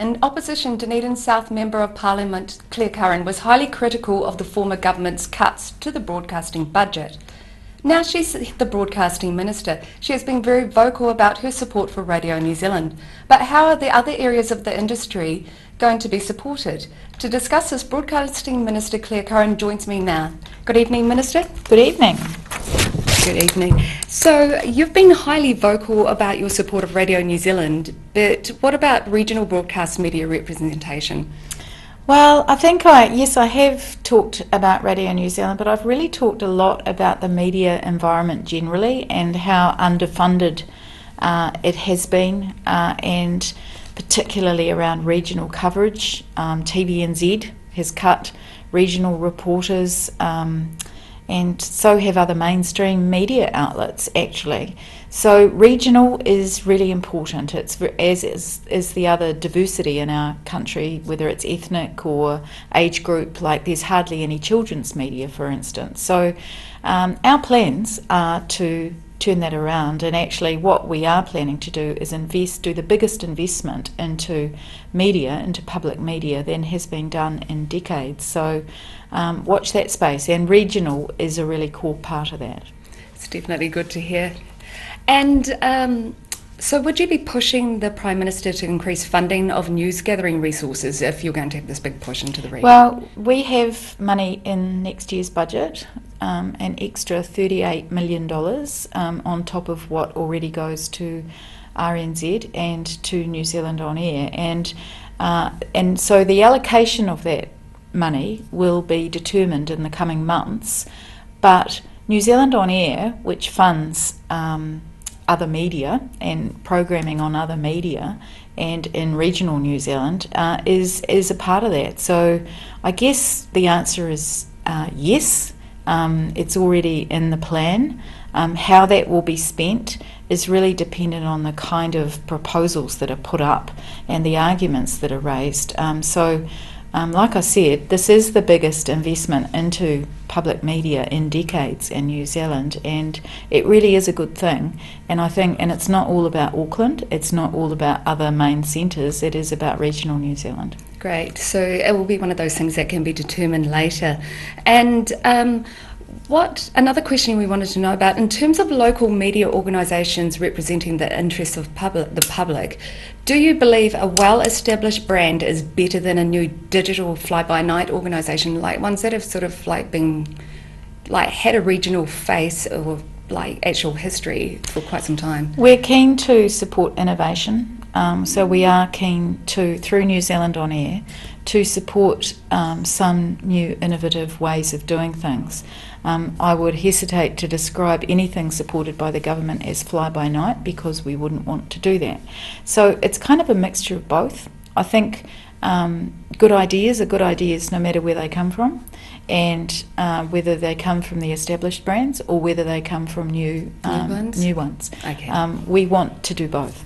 And opposition Dunedin South Member of Parliament Clare Curran was highly critical of the former government's cuts to the broadcasting budget. Now she's the broadcasting minister. She has been very vocal about her support for Radio New Zealand. But how are the other areas of the industry going to be supported? To discuss this, Broadcasting Minister Clare Curran joins me now. Good evening, Minister. Good evening. Good evening. So you've been highly vocal about your support of Radio New Zealand, but what about regional broadcast media representation? Well, I think I have talked about Radio New Zealand, but I've really talked a lot about the media environment generally and how underfunded it has been, and particularly around regional coverage. TVNZ has cut regional reporters, and so have other mainstream media outlets actually. So regional is really important. It's as is the other diversity in our country, whether it's ethnic or age group. Like there's hardly any children's media, for instance. So our plans are to turn that around, and actually what we are planning to do is do the biggest investment into media, into public media, than has been done in decades. So watch that space, and regional is a really core part of that. It's definitely good to hear. And so would you be pushing the Prime Minister to increase funding of news gathering resources if you're going to have this big push into the region? Well, we have money in next year's budget, an extra $38 million on top of what already goes to RNZ and to New Zealand On Air. And so the allocation of that money will be determined in the coming months, but New Zealand On Air, which funds other media and programming on other media and in regional New Zealand, is a part of that. So I guess the answer is yes. It's already in the plan. How that will be spent is really dependent on the kind of proposals that are put up and the arguments that are raised. Like I said, this is the biggest investment into public media in decades in New Zealand, and it really is a good thing. And I think, and it's not all about Auckland, it's not all about other main centres, it is about regional New Zealand. Great, so it will be one of those things that can be determined later. And another question we wanted to know about, in terms of local media organisations representing the interests of the public, do you believe a well-established brand is better than a new digital fly-by-night organisation, like ones that have sort of had a regional face or actual history for quite some time? We're keen to support innovation, so we are keen to, through New Zealand On Air, to support some new innovative ways of doing things. I would hesitate to describe anything supported by the government as fly-by-night, because we wouldn't want to do that. So it's kind of a mixture of both. I think good ideas are good ideas no matter where they come from, and whether they come from the established brands or whether they come from new ones. Okay. We want to do both.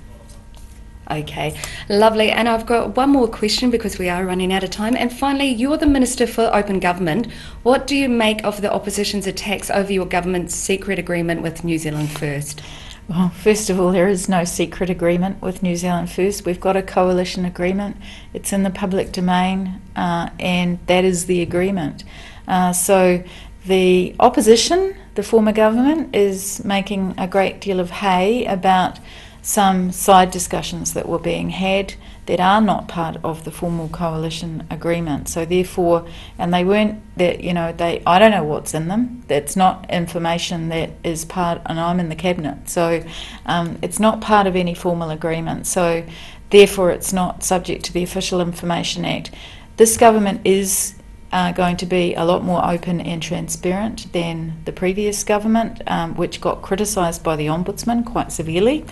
Okay, lovely. And I've got one more question because we are running out of time. And finally, you're the Minister for Open Government. What do you make of the opposition's attacks over your government's secret agreement with New Zealand First? Well, first of all, there is no secret agreement with New Zealand First. We've got a coalition agreement. It's in the public domain, and that is the agreement. So the opposition, the former government, is making a great deal of hay about some side discussions that were being had that are not part of the formal coalition agreement. So therefore, and they weren't, I don't know what's in them. That's not information that is part, and I'm in the cabinet, so it's not part of any formal agreement. So therefore, it's not subject to the Official Information Act. This government is going to be a lot more open and transparent than the previous government, which got criticised by the Ombudsman quite severely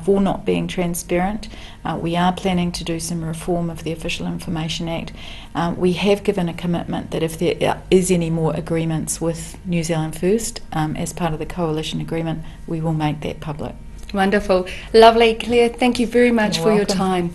for not being transparent. We are planning to do some reform of the Official Information Act. We have given a commitment that if there is any more agreements with New Zealand First as part of the coalition agreement, we will make that public. Wonderful. Lovely. Claire, thank you very much You're for welcome. your time.